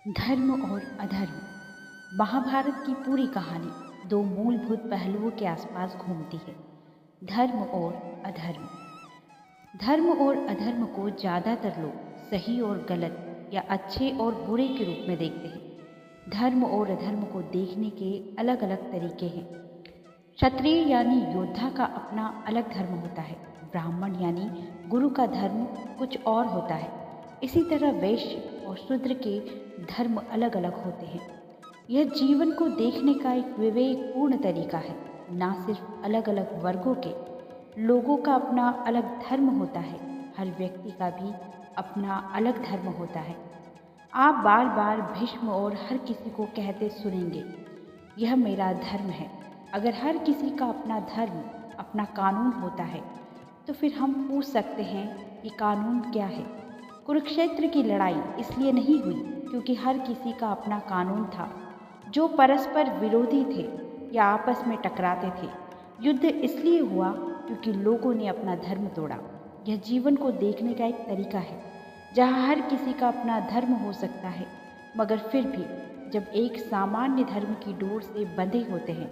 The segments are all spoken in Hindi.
धर्म और अधर्म। महाभारत की पूरी कहानी दो मूलभूत पहलुओं के आसपास घूमती है, धर्म और अधर्म। धर्म और अधर्म को ज़्यादातर लोग सही और गलत या अच्छे और बुरे के रूप में देखते हैं। धर्म और अधर्म को देखने के अलग अलग तरीके हैं। क्षत्रिय यानी योद्धा का अपना अलग धर्म होता है, ब्राह्मण यानी गुरु का धर्म कुछ और होता है। इसी तरह वैश्य और शूद्र के धर्म अलग अलग होते हैं। यह जीवन को देखने का एक विवेकपूर्ण तरीका है। ना सिर्फ अलग अलग वर्गों के लोगों का अपना अलग धर्म होता है, हर व्यक्ति का भी अपना अलग धर्म होता है। आप बार बार भीष्म और हर किसी को कहते सुनेंगे, यह मेरा धर्म है। अगर हर किसी का अपना धर्म, अपना कानून होता है, तो फिर हम पूछ सकते हैं कि कानून क्या है। कुरुक्षेत्र की लड़ाई इसलिए नहीं हुई क्योंकि हर किसी का अपना कानून था। जो परस्पर विरोधी थे या आपस में टकराते थे। युद्ध इसलिए हुआ क्योंकि लोगों ने अपना धर्म तोड़ा। यह जीवन को देखने का एक तरीका है, जहाँ हर किसी का अपना धर्म हो सकता है, मगर फिर भी जब एक सामान्य धर्म की डोर से बंधे होते हैं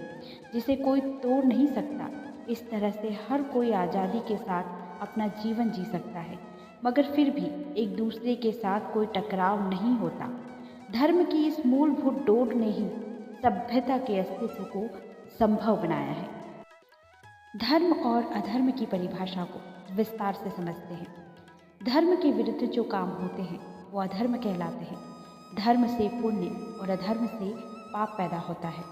जिसे कोई तोड़ नहीं सकता, इस तरह से हर कोई आज़ादी के साथ अपना जीवन जी सकता है, मगर फिर भी एक दूसरे के साथ कोई टकराव नहीं होता। धर्म की इस मूलभूत डोर ने ही सभ्यता के अस्तित्व को संभव बनाया है। धर्म और अधर्म की परिभाषा को विस्तार से समझते हैं। धर्म के विरुद्ध जो काम होते हैं वो अधर्म कहलाते हैं। धर्म से पुण्य और अधर्म से पाप पैदा होता है।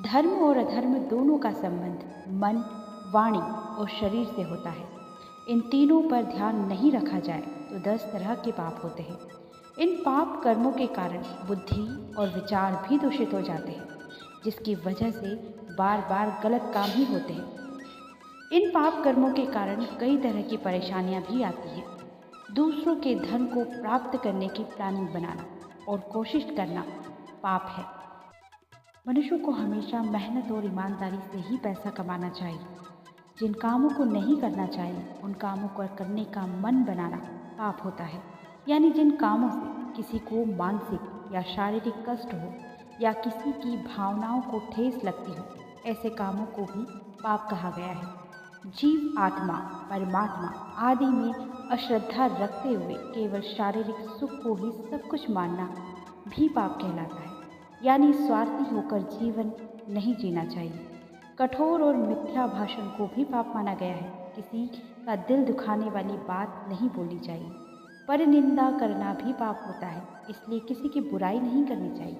धर्म और अधर्म दोनों का संबंध मन, वाणी और शरीर से होता है। इन तीनों पर ध्यान नहीं रखा जाए तो 10 तरह के पाप होते हैं। इन पाप कर्मों के कारण बुद्धि और विचार भी दूषित हो जाते हैं, जिसकी वजह से बार बार गलत काम ही होते हैं। इन पाप कर्मों के कारण कई तरह की परेशानियां भी आती हैं। दूसरों के धन को प्राप्त करने की प्लानिंग बनाना और कोशिश करना पाप है। मनुष्यों को हमेशा मेहनत और ईमानदारी से ही पैसा कमाना चाहिए। जिन कामों को नहीं करना चाहिए उन कामों को करने का मन बनाना पाप होता है। यानी जिन कामों से किसी को मानसिक या शारीरिक कष्ट हो या किसी की भावनाओं को ठेस लगती हो, ऐसे कामों को भी पाप कहा गया है। जीव आत्मा, परमात्मा आदि में अश्रद्धा रखते हुए केवल शारीरिक सुख को ही सब कुछ मानना भी पाप कहलाता है। यानी स्वार्थी होकर जीवन नहीं जीना चाहिए। कठोर और मिथ्या भाषण को भी पाप माना गया है। किसी का दिल दुखाने वाली बात नहीं बोलनी चाहिए। परनिंदा करना भी पाप होता है, इसलिए किसी की बुराई नहीं करनी चाहिए।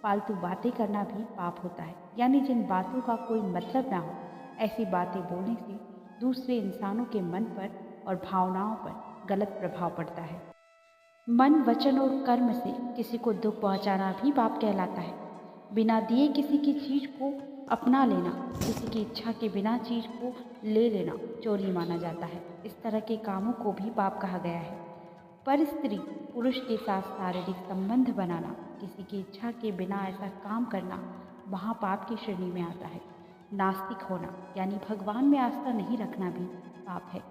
फालतू बातें करना भी पाप होता है, यानी जिन बातों का कोई मतलब ना हो, ऐसी बातें बोलने से दूसरे इंसानों के मन पर और भावनाओं पर गलत प्रभाव पड़ता है। मन, वचन और कर्म से किसी को दुख पहुंचाना भी पाप कहलाता है। बिना दिए किसी की चीज़ को अपना लेना, किसी की इच्छा के बिना चीज़ को ले लेना चोरी माना जाता है। इस तरह के कामों को भी पाप कहा गया है। पर स्त्री पुरुष के साथ शारीरिक संबंध बनाना, किसी की इच्छा के बिना ऐसा काम करना महापाप की श्रेणी में आता है। नास्तिक होना यानी भगवान में आस्था नहीं रखना भी पाप है।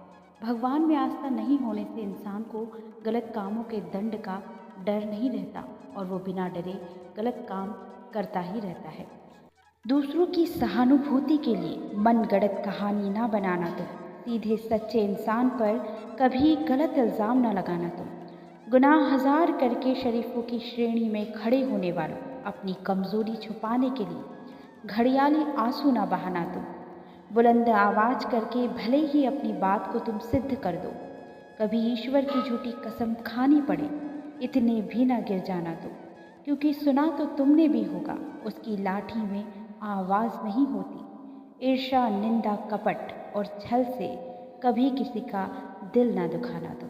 भगवान में आस्था नहीं होने से इंसान को गलत कामों के दंड का डर नहीं रहता और वो बिना डरे गलत काम करता ही रहता है। दूसरों की सहानुभूति के लिए मनगढ़ंत कहानी ना बनाना तुम, सीधे सच्चे इंसान पर कभी गलत इल्ज़ाम ना लगाना तुम, गुनाह हजार करके शरीफों की श्रेणी में खड़े होने वालों, अपनी कमज़ोरी छुपाने के लिए घड़ियाली आंसू ना बहाना तुम, बुलंद आवाज़ करके भले ही अपनी बात को तुम सिद्ध कर दो, कभी ईश्वर की झूठी कसम खानी पड़े इतने भी ना गिर जाना तुम, क्योंकि सुना तो तुमने भी होगा उसकी लाठी में आवाज़ नहीं होती। ईर्ष्या, निंदा, कपट और छल से कभी किसी का दिल ना दुखाना तुम।